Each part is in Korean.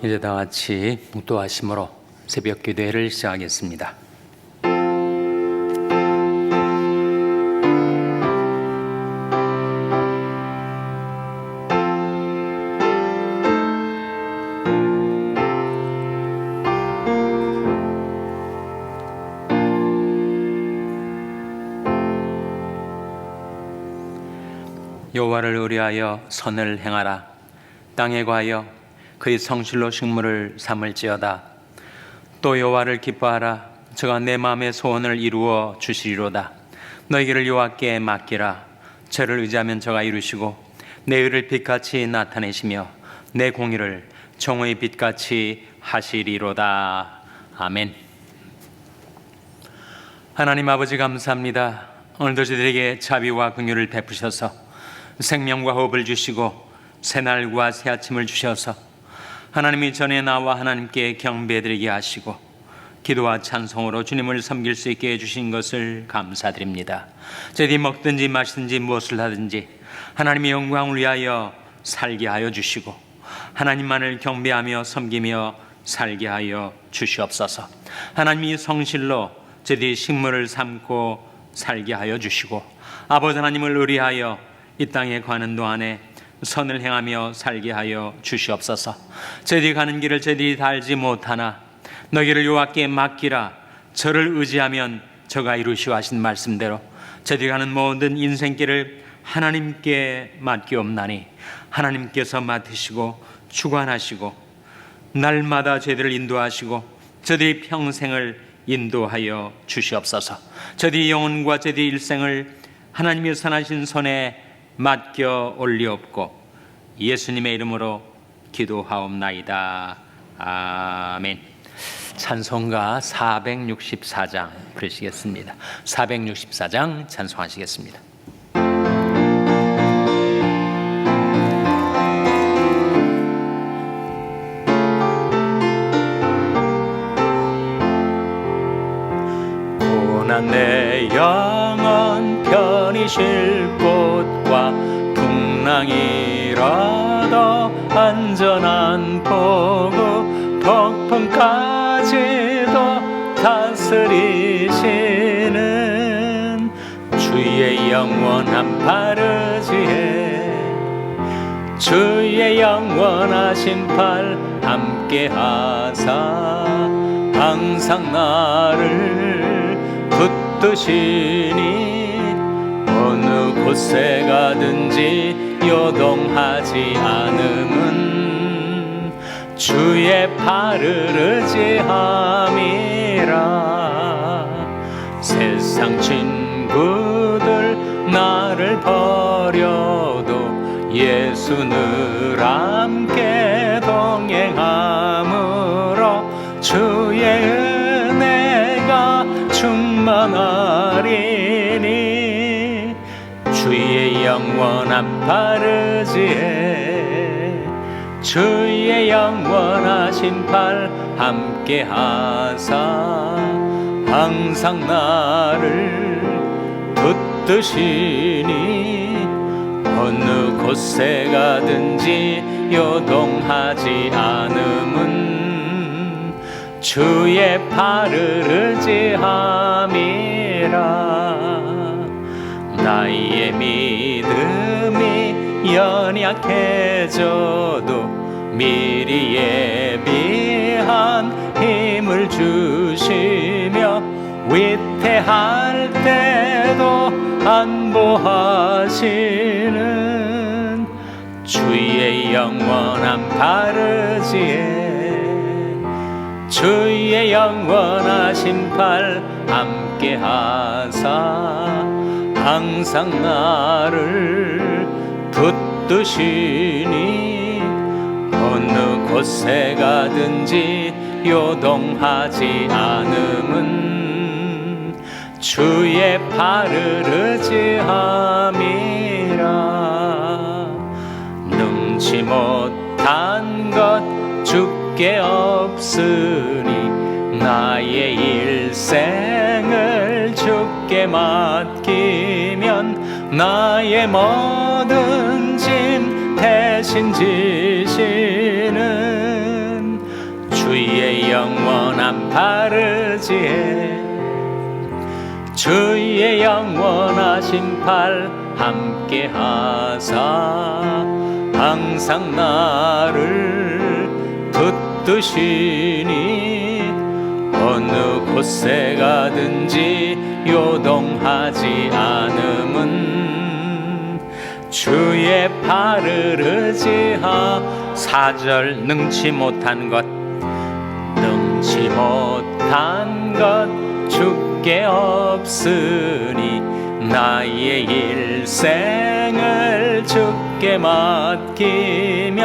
이제 다 같이 묵도하심으로 새벽 기도회를 시작하겠습니다. 여호와를 의뢰하여 선을 행하라. 땅에 과하여 그의 성실로 식물을 삼을지어다. 또 여호와를 기뻐하라. 저가 내 마음의 소원을 이루어 주시리로다. 너희 길을 여호와께 맡기라. 저를 의지하면 저가 이루시고 내 의를 빛같이 나타내시며 내 공의를 정오의 빛같이 하시리로다. 아멘. 하나님 아버지 감사합니다. 오늘도 저희들에게 자비와 긍휼을 베푸셔서 생명과 호흡을 주시고 새날과 새 아침을 주셔서 하나님이 전에 나와 하나님께 경배드리게 하시고 기도와 찬송으로 주님을 섬길 수 있게 해주신 것을 감사드립니다. 저희들이 먹든지 마시든지 무엇을 하든지 하나님의 영광을 위하여 살게 하여 주시고 하나님만을 경배하며 섬기며 살게 하여 주시옵소서. 하나님이 성실로 저희들이 식물을 삼고 살게 하여 주시고 아버지 하나님을 의뢰하여 이 땅에 가는 동안에 선을 행하며 살게 하여 주시옵소서. 저희들이 가는 길을 저희들이 다 알지 못하나 너희를 여호와께 맡기라. 저를 의지하면 저가 이루시오 하신 말씀대로 저희들이 가는 모든 인생길을 하나님께 맡기옵나니 하나님께서 맡으시고 주관하시고 날마다 저희들을 인도하시고 저희들이 평생을 인도하여 주시옵소서. 저희들이 영혼과 저희들이 일생을 하나님의 선하신 손에 맡겨 올리옵고 예수님의 이름으로 기도하옵나이다. 아멘. 찬송가 464장 부르시겠습니다. 464장 찬송하시겠습니다. 고난 내 영혼 편히 쉴 곳과 풍랑이라도 안전한 보고 폭풍까지도 다스리시는 주의 영원한 바르지에 주의 영원하신 팔 함께하사 항상 나를 붙드시니 어느 곳에 가든지 요동하지 않음은 주의 팔을 의지함이라. 세상 친구들 나를 버려도 예수 늘 함께 동행함으로 주의 은혜가 충만하리니 주의 영원한 바르지에 주의 영원하신 팔 함께하사 항상 나를 붙드시니 어느 곳에 가든지 요동하지 않음은 주의 팔을 의지함이라. 나의 믿음이 연약해져도 미리 예비한 힘을 주시며 위태할 때도 안보하시는 주의 영원한 바르지에 주의 영원하신 팔 함께하사 항상 나를 붙드시니 어느 곳에 가든지 요동하지 않음은 주의 팔을 의지함이라. 능치 못한 것 주께 없으니 나의 일생을 주께 맡기면 나의 모든 짐 대신 지시는 주의 영원한 바르지에 주의 영원하신 팔 함께 하사 항상 나를 붙드시니 어느 곳에 가든지 요동하지 않음은 주의 팔을 의지하 4절 능치 못한 것 주께 없으니 나의 일생을 주께 맡기면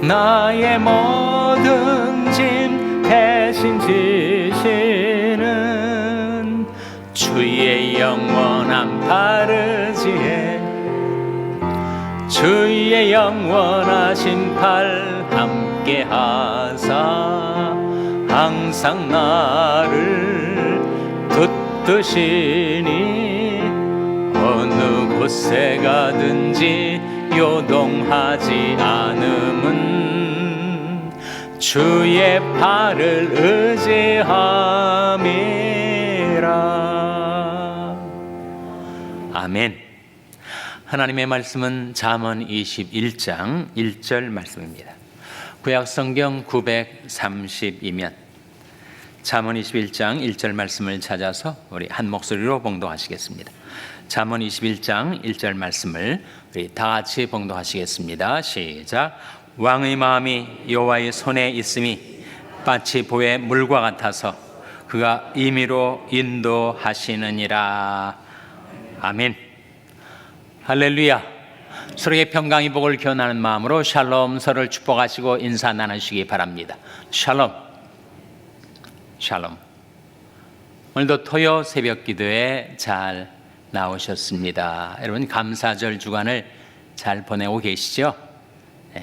나의 모든 짐 대신 지시는 주의 영원한 바르지에 주의 영원하신 팔 함께 하사 항상 나를 붙드시니 어느 곳에 가든지 요동하지 않음은 주의 팔을 의지함이라. 아멘. 하나님의 말씀은 잠언 21장 1절 말씀입니다. 구약성경 930이면 잠언 21장 1절 말씀을 찾아서 우리 한 목소리로 봉독하시겠습니다. 잠언 21장 1절 말씀을 우리 다 같이 봉독하시겠습니다. 시작. 왕의 마음이 여호와의 손에 있음이 마치 보의 물과 같아서 그가 임의로 인도하시느니라. 아멘. 할렐루야. 서로에게 평강의 복을 기원하는 마음으로 샬롬, 서로를 축복하시고 인사 나누시기 바랍니다. 샬롬. 샬롬. 오늘도 토요 새벽 기도에 잘 나오셨습니다. 여러분 감사절 주간을 잘 보내고 계시죠?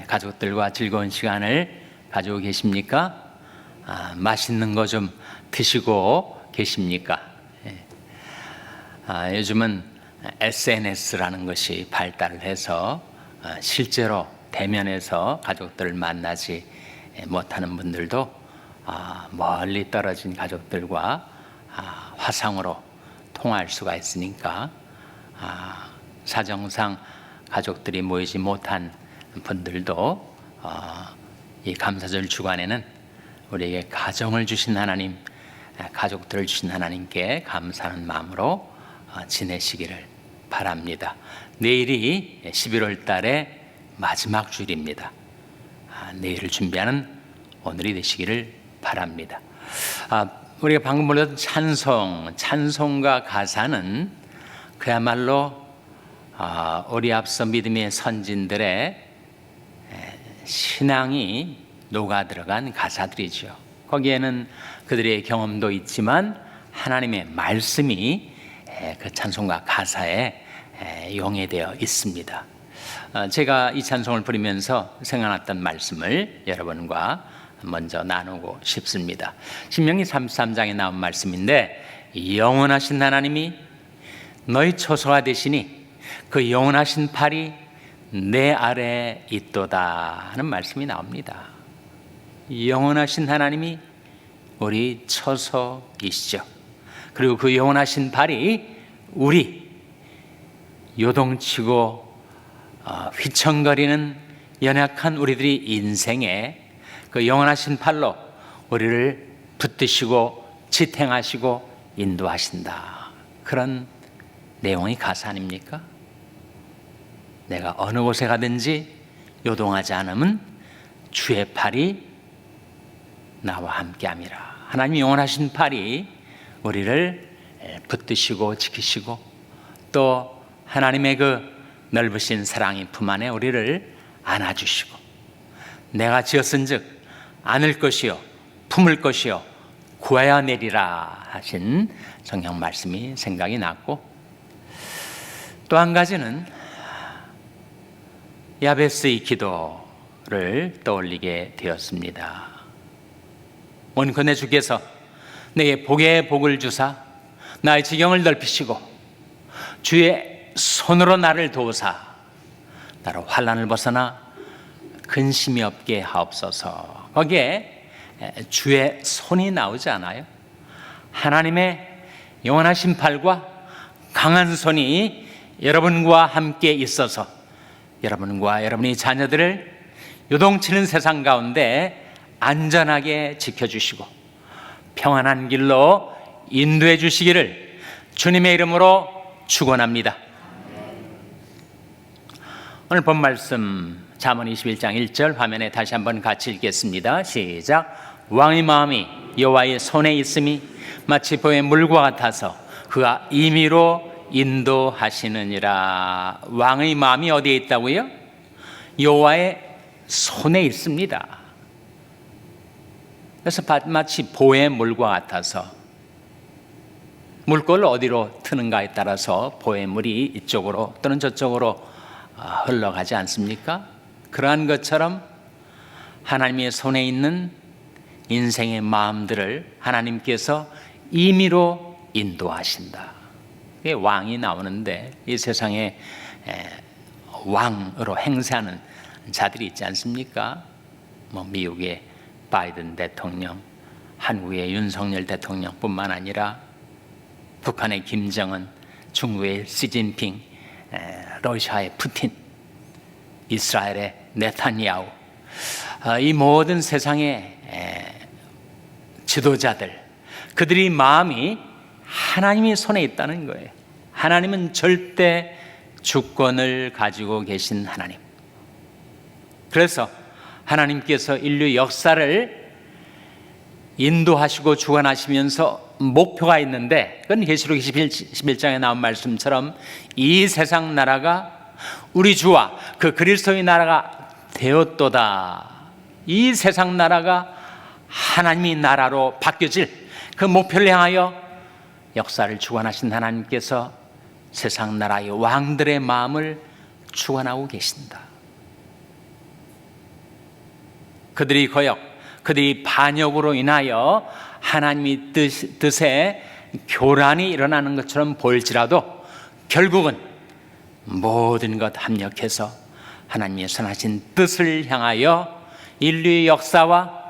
가족들과 즐거운 시간을 가지고 계십니까? 맛있는 거 좀 드시고 계십니까? 요즘은 SNS라는 것이 발달을 해서 실제로 대면해서 가족들을 만나지 못하는 분들도 멀리 떨어진 가족들과 화상으로 통화할 수가 있으니까 사정상 가족들이 모이지 못한 분들도 이 감사절 주간에는 우리에게 가정을 주신 하나님, 가족들을 주신 하나님께 감사하는 마음으로 지내시기를 바랍니다. 내일이 11월 달의 마지막 주일입니다. 내일을 준비하는 오늘이 되시기를 바랍니다. 우리가 방금 불렀던 찬송과 가사는 그야말로 우리 앞서 믿음의 선진들의 신앙이 녹아 들어간 가사들이죠. 거기에는 그들의 경험도 있지만 하나님의 말씀이 그 찬송가 가사에 용해되어 있습니다. 제가 이 찬송을 부르면서 생각났던 말씀을 여러분과 먼저 나누고 싶습니다. 신명기 33장에 나온 말씀인데 영원하신 하나님이 너희 초소가 되시니 그 영원하신 팔이 내 아래에 있도다 하는 말씀이 나옵니다. 영원하신 하나님이 우리 처소이시죠. 그리고 그 영원하신 팔이 우리 요동치고 휘청거리는 연약한 우리들이 인생에 그 영원하신 팔로 우리를 붙드시고 지탱하시고 인도하신다. 그런 내용의 가사 아닙니까? 내가 어느 곳에 가든지 요동하지 않으면 주의 팔이 나와 함께함이라. 하나님이 영원하신 팔이 우리를 붙드시고 지키시고 또 하나님의 그 넓으신 사랑의 품 안에 우리를 안아주시고 내가 지었은즉 안을 것이요 품을 것이요 구하여 내리라 하신 성경 말씀이 생각이 났고 또 한 가지는 야베스의 기도를 떠올리게 되었습니다. 원컨대 주께서 내게 복의 복을 주사 나의 지경을 넓히시고 주의 손으로 나를 도우사 나로 환난을 벗어나 근심이 없게 하옵소서. 거기에 주의 손이 나오지 않아요? 하나님의 영원하신 팔과 강한 손이 여러분과 함께 있어서 여러분과 여러분의 자녀들을 요동치는 세상 가운데 안전하게 지켜주시고 평안한 길로 인도해 주시기를 주님의 이름으로 축원합니다. 오늘 본 말씀 잠언 21장 1절 화면에 다시 한번 같이 읽겠습니다. 시작. 왕의 마음이 여호와의 손에 있음이 마치 보의 물과 같아서 그가 임의로 인도하시느니라. 왕의 마음이 어디에 있다고요? 여호와의 손에 있습니다. 그래서 마치 보의 물과 같아서 물꼬를 어디로 트는가에 따라서 보의 물이 이쪽으로 또는 저쪽으로 흘러가지 않습니까? 그러한 것처럼 하나님의 손에 있는 인생의 마음들을 하나님께서 임의로 인도하신다. 이게 왕이 나오는데 이 세상에 왕으로 행세하는 자들이 있지 않습니까? 미국의 바이든 대통령, 한국의 윤석열 대통령뿐만 아니라 북한의 김정은, 중국의 시진핑, 러시아의 푸틴, 이스라엘의 네타냐후, 이 모든 세상의 지도자들, 그들이 마음이 하나님의 손에 있다는 거예요. 하나님은 절대 주권을 가지고 계신 하나님. 그래서 하나님께서 인류 역사를 인도하시고 주관하시면서 목표가 있는데, 그건 계시록 11장에 나온 말씀처럼 이 세상 나라가 우리 주와 그 그리스도의 나라가 되었도다. 이 세상 나라가 하나님의 나라로 바뀌어질 그 목표를 향하여 역사를 주관하신 하나님께서 세상 나라의 왕들의 마음을 주관하고 계신다. 그들이 거역, 그들이 반역으로 인하여 하나님의 뜻에 교란이 일어나는 것처럼 보일지라도 결국은 모든 것 합력해서 하나님의 선하신 뜻을 향하여 인류의 역사와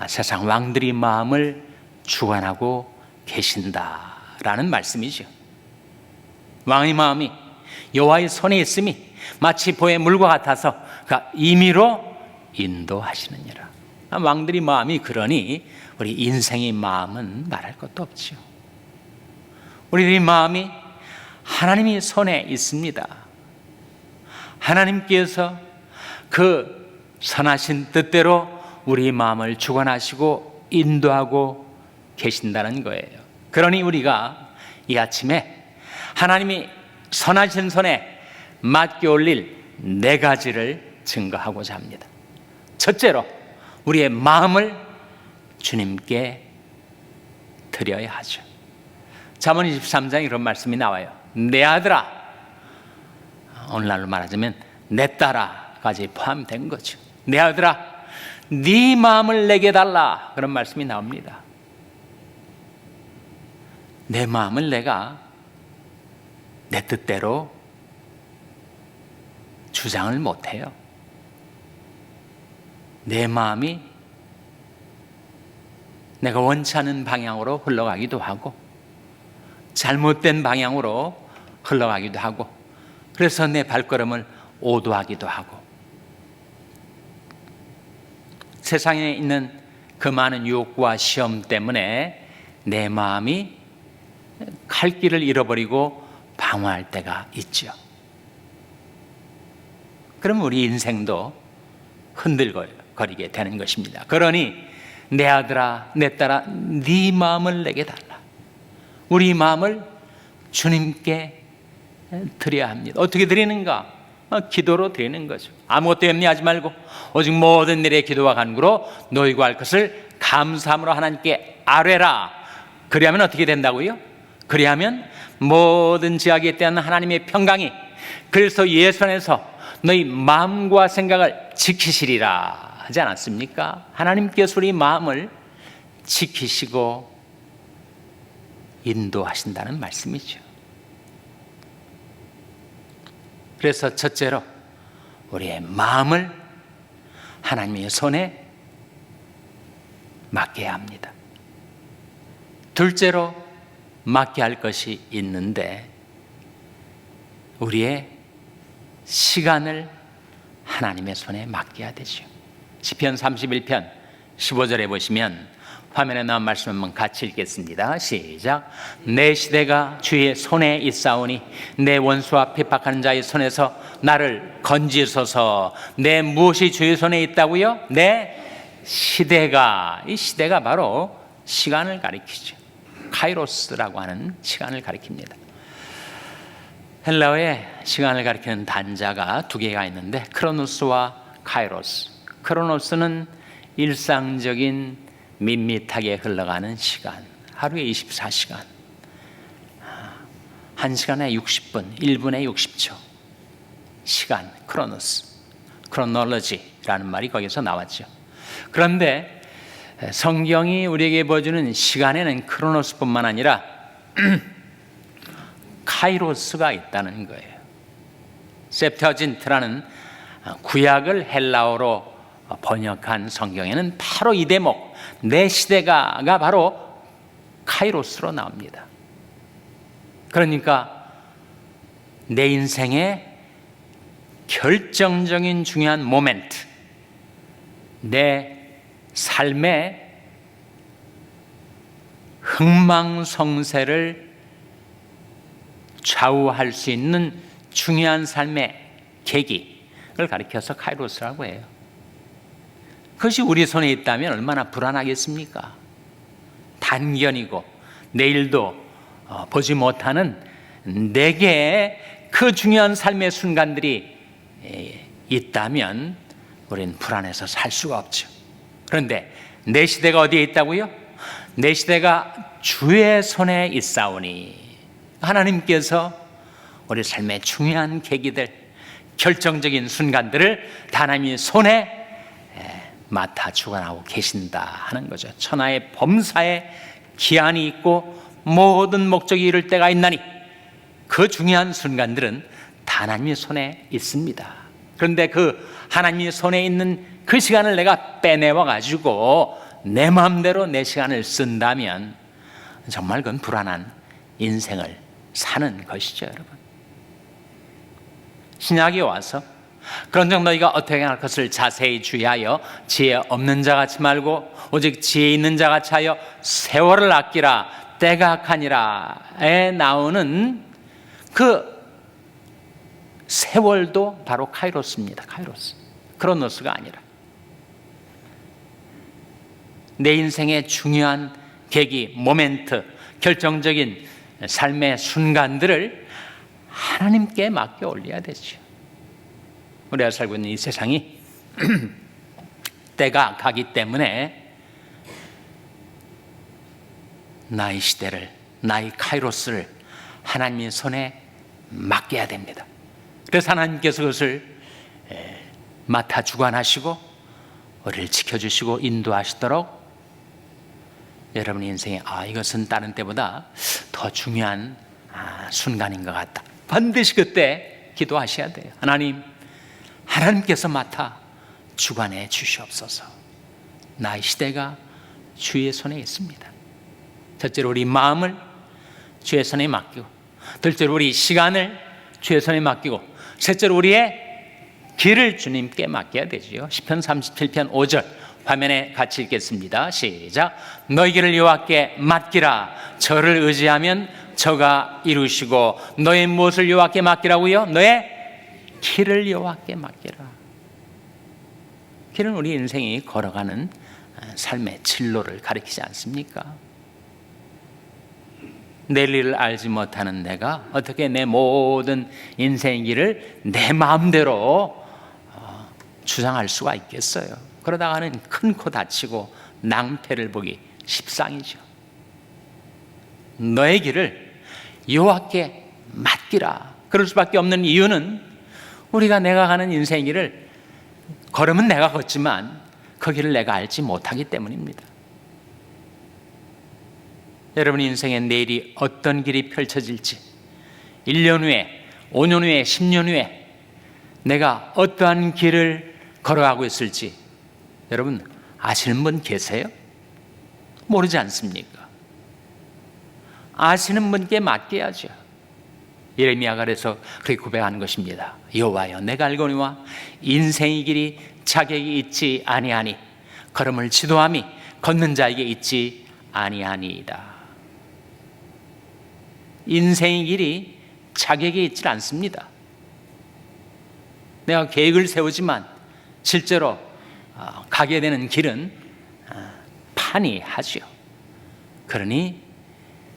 세상 왕들의 마음을 주관하고 계신다라는 말씀이죠. 왕의 마음이 여호와의 손에 있음이 마치 보의 물과 같아서 그가 임의로 인도하시느니라. 왕들의 마음이 그러니 우리 인생의 마음은 말할 것도 없죠. 우리들의 마음이 하나님의 손에 있습니다. 하나님께서 그 선하신 뜻대로 우리 마음을 주관하시고 인도하고 계신다는 거예요. 그러니 우리가 이 아침에 하나님이 선하신 손에 맡겨 올릴 4가지를 증거하고자 합니다. 첫째로 우리의 마음을 주님께 드려야 하죠. 잠언 23장에 이런 말씀이 나와요. 내 아들아, 오늘날로 말하자면 내 딸아까지 포함된 거죠. 내 아들아, 네 마음을 내게 달라, 그런 말씀이 나옵니다. 내 마음을 내가 내 뜻대로 주장을 못해요. 내 마음이 내가 원치 않은 방향으로 흘러가기도 하고 잘못된 방향으로 흘러가기도 하고, 그래서 내 발걸음을 오도하기도 하고, 세상에 있는 그 많은 유혹과 시험 때문에 내 마음이 갈 길을 잃어버리고 방황할 때가 있죠. 그럼 우리 인생도 흔들거리게 되는 것입니다. 그러니 내 아들아, 내 딸아, 네 마음을 내게 달라. 우리 마음을 주님께 드려야 합니다. 어떻게 드리는가? 기도로 드리는 거죠. 아무것도 염려하지 말고 오직 모든 일에 기도와 간구로 너희 구할 것을 감사함으로 하나님께 아뢰라. 그리하면 어떻게 된다고요? 그리하면 모든 지약에 대한 하나님의 평강이 그리스도 예수 안에서 너희 마음과 생각을 지키시리라 하지 않았습니까? 하나님께서 우리 마음을 지키시고 인도하신다는 말씀이죠. 그래서 첫째로 우리의 마음을 하나님의 손에 맡겨야 합니다. 둘째로 맡겨야 할 것이 있는데, 우리의 시간을 하나님의 손에 맡겨야 되죠. 시편 31편 15절에 보시면, 화면에 나온 말씀 한번 같이 읽겠습니다. 시작. 내 시대가 주의 손에 있사오니 내 원수와 핍박하는 자의 손에서 나를 건지소서. 내 무엇이 주의 손에 있다고요? 내 시대가. 이 시대가 바로 시간을 가리키죠. 카이로스라고 하는 시간을 가리킵니다. 헬라어에 시간을 가리키는 단자가 두 개가 있는데, 크로노스와 카이로스. 크로노스는 일상적인 밋밋하게 흘러가는 시간, 하루에 24시간, 1시간에 60분, 1분에 60초 시간, 크로노스, 크로놀로지라는 말이 거기서 나왔죠. 그런데 성경이 우리에게 보여주는 시간에는 크로노스뿐만 아니라 카이로스가 있다는 거예요. 셉터진트라는 구약을 헬라어로 번역한 성경에는 바로 이 대목, 내 시대가가 바로 카이로스로 나옵니다. 그러니까 내 인생의 결정적인 중요한 모멘트, 내 삶의 흥망성쇠를 좌우할 수 있는 중요한 삶의 계기를 가리켜서 카이로스라고 해요. 그것이 우리 손에 있다면 얼마나 불안하겠습니까? 단견이고 내일도 보지 못하는 내게 그 중요한 삶의 순간들이 있다면 우리는 불안해서 살 수가 없죠. 그런데 내 시대가 어디에 있다고요? 내 시대가 주의 손에 있사오니, 하나님께서 우리 삶의 중요한 계기들, 결정적인 순간들을 하나님의 손에 맡아 주관하고 계신다 하는 거죠. 천하의 범사에 기한이 있고 모든 목적이 이룰 때가 있나니 그 중요한 순간들은 하나님의 손에 있습니다. 그런데 그 하나님의 손에 있는 그 시간을 내가 빼내와 가지고 내 마음대로 내 시간을 쓴다면 정말 그건 불안한 인생을 사는 것이죠, 여러분. 신약에 와서 그런 정 너희가 어떻게 할 것을 자세히 주의하여 지혜 없는 자 같이 말고 오직 지혜 있는 자 같이 하여 세월을 아끼라, 때가 악하니라에 나오는 그 세월도 바로 카이로스입니다. 카이로스, 크로노스가 아니라. 내 인생의 중요한 계기, 모멘트, 결정적인 삶의 순간들을 하나님께 맡겨 올려야 되죠. 우리가 살고 있는 이 세상이 때가 가기 때문에 나의 시대를, 나의 카이로스를 하나님의 손에 맡겨야 됩니다. 그래서 하나님께서 그것을 맡아 주관하시고 우리를 지켜주시고 인도하시도록 여러분의 인생에 이것은 다른 때보다 더 중요한 순간인 것 같다, 반드시 그때 기도하셔야 돼요. 하나님께서 맡아 주관해 주시옵소서. 나의 시대가 주의 손에 있습니다. 첫째로 우리 마음을 주의 손에 맡기고, 둘째로 우리 시간을 주의 손에 맡기고, 셋째로 우리의 길을 주님께 맡겨야 되지요. 시편 37편 5절 화면에 같이 읽겠습니다. 시작. 너희 길을 여호와께 맡기라. 저를 의지하면 저가 이루시고, 너의 무엇을 여호와께 맡기라고요? 너의 길을 여호와께 맡기라. 길은 우리 인생이 걸어가는 삶의 진로를 가리키지 않습니까? 내일 일을 알지 못하는 내가 어떻게 내 모든 인생의 길을 내 마음대로 주장할 수가 있겠어요? 그러다가는 큰 코 다치고 낭패를 보기 십상이죠. 너의 길을 여호와께 맡기라. 그럴 수밖에 없는 이유는 우리가 내가 가는 인생의 길을 걸으면 내가 걷지만 그 길을 내가 알지 못하기 때문입니다. 여러분 인생의 내일이 어떤 길이 펼쳐질지, 1년 후에, 5년 후에, 10년 후에 내가 어떠한 길을 걸어가고 있을지 여러분 아시는 분 계세요? 모르지 않습니까? 아시는 분께 맡겨야죠. 예레미야가 그래서 그렇게 고백하는 것입니다. 여호와여, 내가 알거니와 인생의 길이 자격이 있지 아니하니 걸음을 지도함이 걷는 자에게 있지 아니하니이다. 인생의 길이 자격이 있지 않습니다. 내가 계획을 세우지만 실제로 가게 되는 길은 판이하죠. 그러니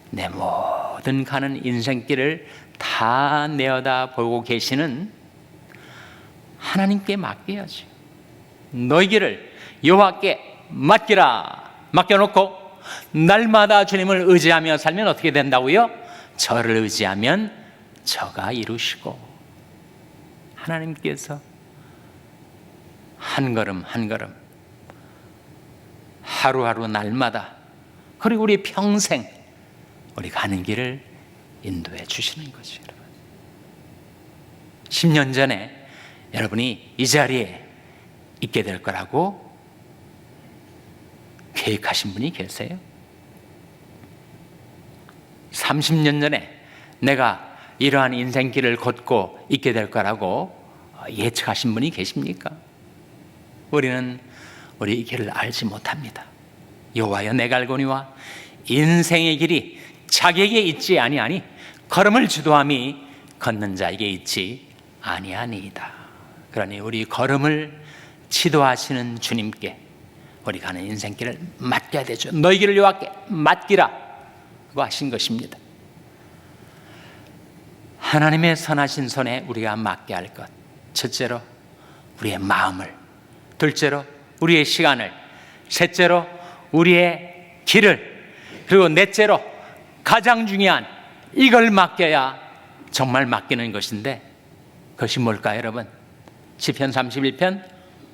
내 모든 가는 인생길을 다 내어다 보고 계시는 하나님께 맡겨야죠. 너희 길을 여호와께 맡기라. 맡겨놓고 날마다 주님을 의지하며 살면 어떻게 된다고요? 저를 의지하면 저가 이루시고, 하나님께서 한 걸음 한 걸음 하루하루 날마다 그리고 우리 평생 우리 가는 길을 인도해 주시는 거죠. 여러분, 10년 전에 여러분이 이 자리에 있게 될 거라고 계획하신 분이 계세요? 30년 전에 내가 이러한 인생길을 걷고 있게 될 거라고 예측하신 분이 계십니까? 우리는 우리 이 길을 알지 못합니다. 여호와여, 내가 알거니와 인생의 길이 자기에게 있지 아니하니 걸음을 지도함이 걷는 자에게 있지 아니하니이다. 그러니 우리 걸음을 지도하시는 주님께 우리 가는 인생길을 맡겨야 되죠. 너희 길을 여호와께 맡기라 고 하신 것입니다. 하나님의 선하신 손에 우리가 맡겨야 할 것, 첫째로 우리의 마음을, 둘째로 우리의 시간을, 셋째로 우리의 길을, 그리고 넷째로 가장 중요한 이걸 맡겨야 정말 맡기는 것인데, 그것이 뭘까요, 여러분? 시편 31편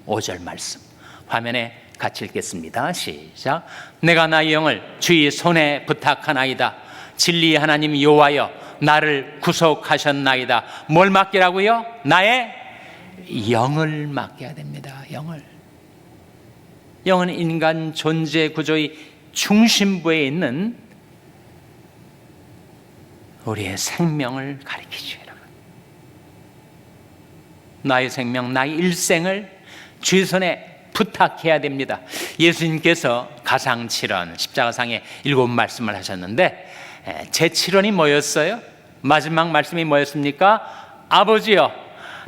5절 말씀 화면에 같이 읽겠습니다. 시작. 내가 나의 영을 주의 손에 부탁하나이다. 진리의 하나님 여호와여, 나를 구속하셨나이다. 뭘 맡기라고요? 나의 영을 맡겨야 됩니다. 영은 인간 존재 구조의 중심부에 있는 우리의 생명을 가리키죠. 여러분, 나의 생명, 나의 일생을 주의 손에 부탁해야 됩니다. 예수님께서 가상칠언, 십자가상에 7 말씀을 하셨는데 제 7원이 뭐였어요? 마지막 말씀이 뭐였습니까? 아버지여,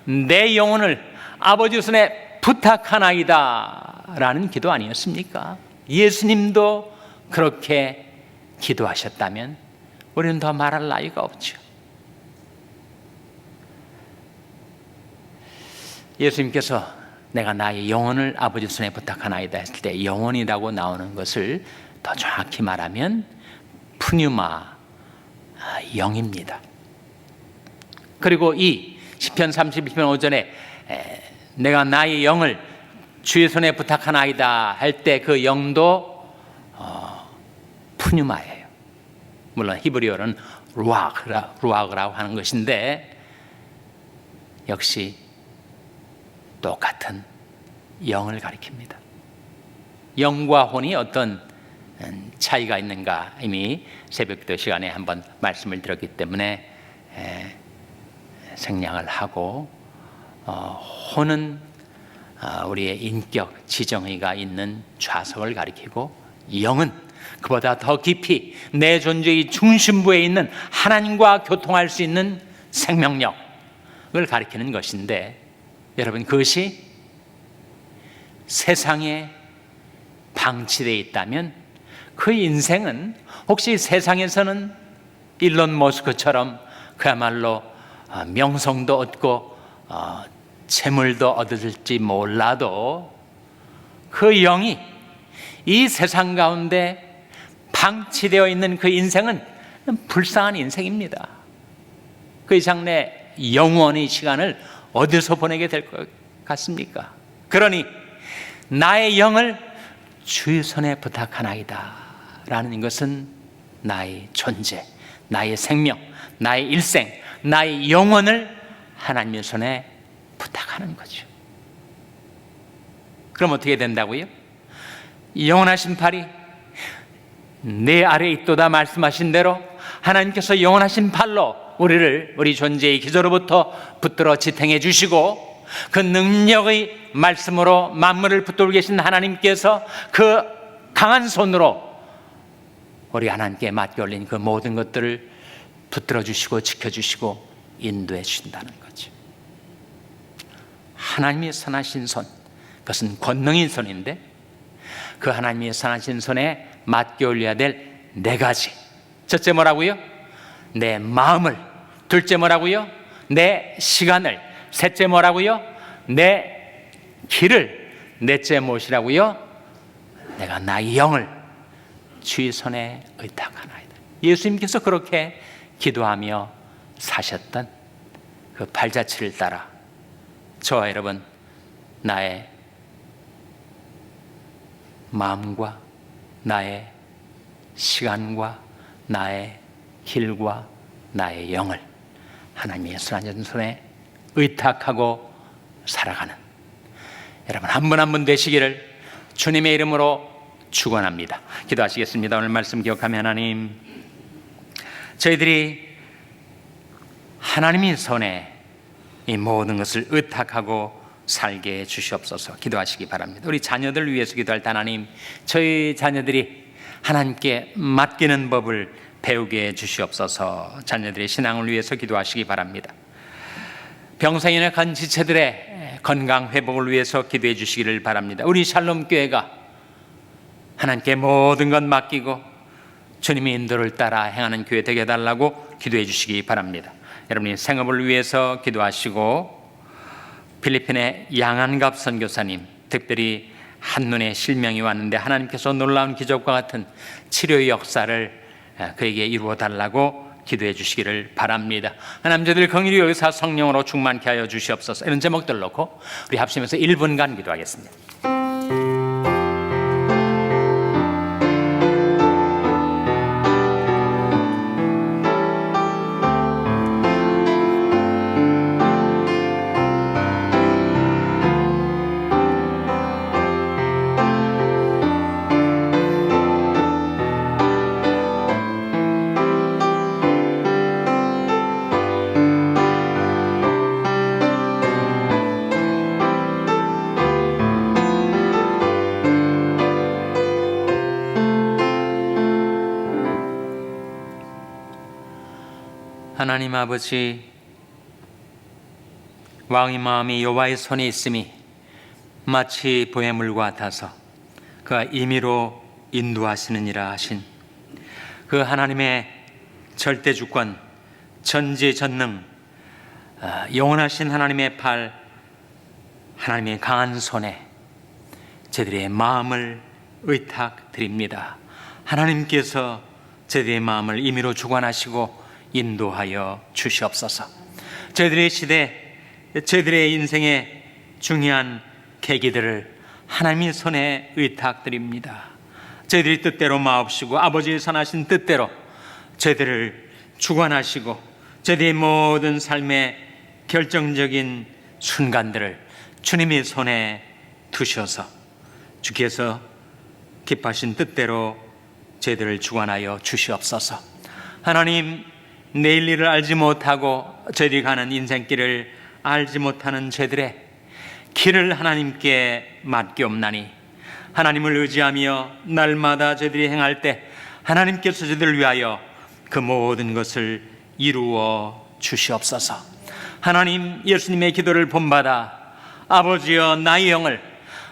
내 영혼을 아버지 손에 부탁하나이다 라는 기도 아니었습니까? 예수님도 그렇게 기도하셨다면 우리는 더 말할 나위가 없죠. 예수님께서 내가 나의 영혼을 아버지 손에 부탁하나이다 했을 때 영혼이라고 나오는 것을 더 정확히 말하면 푸뉴마, 영입니다. 그리고 이 시편 31편 5절에 내가 나의 영을 주의 손에 부탁하나이다 할 때 그 영도 푸뉴마예요. 물론 히브리어는 루아그라고 하는 것인데 역시 똑같은 영을 가리킵니다. 영과 혼이 어떤 차이가 있는가 이미 새벽기도 시간에 한번 말씀을 드렸기 때문에 생략을 하고, 혼은 우리의 인격, 지정의가 있는 좌석을 가리키고, 영은 그보다 더 깊이 내 존재의 중심부에 있는 하나님과 교통할 수 있는 생명력을 가리키는 것인데, 여러분, 그것이 세상에 방치되어 있다면 그 인생은 혹시 세상에서는 일론 머스크처럼 그야말로 명성도 얻고 재물도 얻을지 몰라도 그 영이 이 세상 가운데 방치되어 있는 그 인생은 불쌍한 인생입니다. 그 이상 내 영원의 시간을 어디서 보내게 될 것 같습니까? 그러니 나의 영을 주의 손에 부탁하나이다 라는 것은 나의 존재, 나의 생명, 나의 일생, 나의 영혼을 하나님의 손에 부탁하는 거죠. 그럼 어떻게 된다고요? 영원하신 팔이 내 아래에 있도다 말씀하신 대로 하나님께서 영원하신 팔로 우리 존재의 기저로부터 붙들어 지탱해 주시고, 그 능력의 말씀으로 만물을 붙들고 계신 하나님께서 그 강한 손으로 우리 하나님께 맡겨 올린 그 모든 것들을 붙들어 주시고 지켜주시고 인도해 주신다는 거죠. 하나님의 선하신 손, 그것은 권능인 손인데, 그 하나님의 선하신 손에 맡겨 올려야 될 네 가지. 첫째 뭐라고요? 내 마음을. 둘째 뭐라고요? 내 시간을. 셋째 뭐라고요? 내 길을. 넷째 무엇이라고요? 내가 나의 영을 주의 손에 의탁하나이다. 예수님께서 그렇게 기도하며 사셨던 그 발자취를 따라 저와 여러분, 나의 마음과 나의 시간과 나의 길과 나의 영을 하나님의 선하신 손에 의탁하고 살아가는 여러분 한 분 한 분 되시기를 주님의 이름으로 축원합니다. 기도하시겠습니다. 오늘 말씀 기억하며 하나님, 저희들이 하나님의 손에 이 모든 것을 의탁하고 살게 해 주시옵소서. 기도하시기 바랍니다. 우리 자녀들 위해서 기도할 때 하나님, 저희 자녀들이 하나님께 맡기는 법을 배우게 해 주시옵소서. 자녀들의 신앙을 위해서 기도하시기 바랍니다. 병상이나 간 지체들의 건강 회복을 위해서 기도해 주시기를 바랍니다. 우리 샬롬 교회가 하나님께 모든 것 맡기고 주님의 인도를 따라 행하는 교회 되게 해달라고 기도해 주시기 바랍니다. 여러분의 생업을 위해서 기도하시고, 필리핀의 양한갑 선교사님, 특별히 한눈에 실명이 왔는데 하나님께서 놀라운 기적과 같은 치료의 역사를 그에게 이루어 달라고 기도해 주시기를 바랍니다. 하나님, 저들 긍휼히 여기서 성령으로 충만케 하여 주시옵소서. 이런 제목들 놓고 우리 합심해서 1분간 기도하겠습니다. 하나님 아버지, 왕의 마음이 여호와의 손에 있음이 마치 보혜물과 같아서 그가 임의로 인도하시느니라 하신 그 하나님의 절대주권, 전지전능, 영원하신 하나님의 팔, 하나님의 강한 손에 저희들의 마음을 의탁드립니다. 하나님께서 저희들의 마음을 임의로 주관하시고 인도하여 주시옵소서. 저희들의 시대, 저희들의 인생의 중요한 계기들을 하나님의 손에 의탁드립니다. 저희들이 뜻대로 마옵시고 아버지의 선하신 뜻대로 저희들을 주관하시고 저희들의 모든 삶의 결정적인 순간들을 주님의 손에 두셔서 주께서 기뻐하신 뜻대로 저희들을 주관하여 주시옵소서. 하나님, 내일 일을 알지 못하고 저희들이 가는 인생길을 알지 못하는 저희들의 길을 하나님께 맡기옵나니 하나님을 의지하며 날마다 저희들이 행할 때 하나님께서 저희들을 위하여 그 모든 것을 이루어 주시옵소서. 하나님, 예수님의 기도를 본받아 아버지여 나의 영을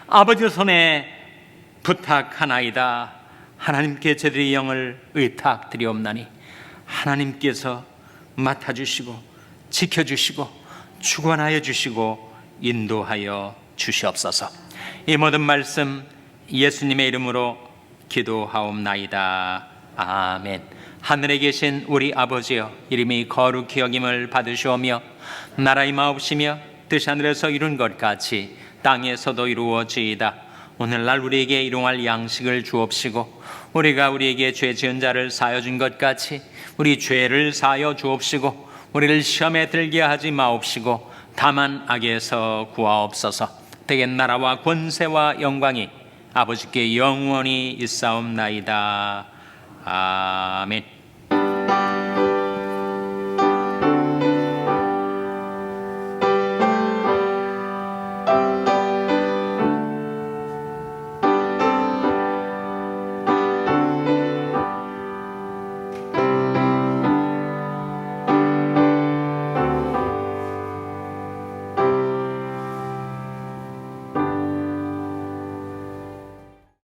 아버지 손에 부탁하나이다. 하나님께 저희들의 영을 의탁드리옵나니 하나님께서 맡아주시고 지켜주시고 주관하여 주시고 인도하여 주시옵소서. 이 모든 말씀 예수님의 이름으로 기도하옵나이다. 아멘. 하늘에 계신 우리 아버지여, 이름이 거룩히 여김을 받으시오며 나라의 마옵시며 뜻이 하늘에서 이룬 것 같이 땅에서도 이루어지이다. 오늘날 우리에게 일용할 양식을 주옵시고 우리가 우리에게 죄 지은 자를 사하여 준 것 같이 우리 죄를 사하여 주옵시고 우리를 시험에 들게 하지 마옵시고 다만 악에서 구하옵소서. 대개 나라와 권세와 영광이 아버지께 영원히 있사옵나이다. 아멘.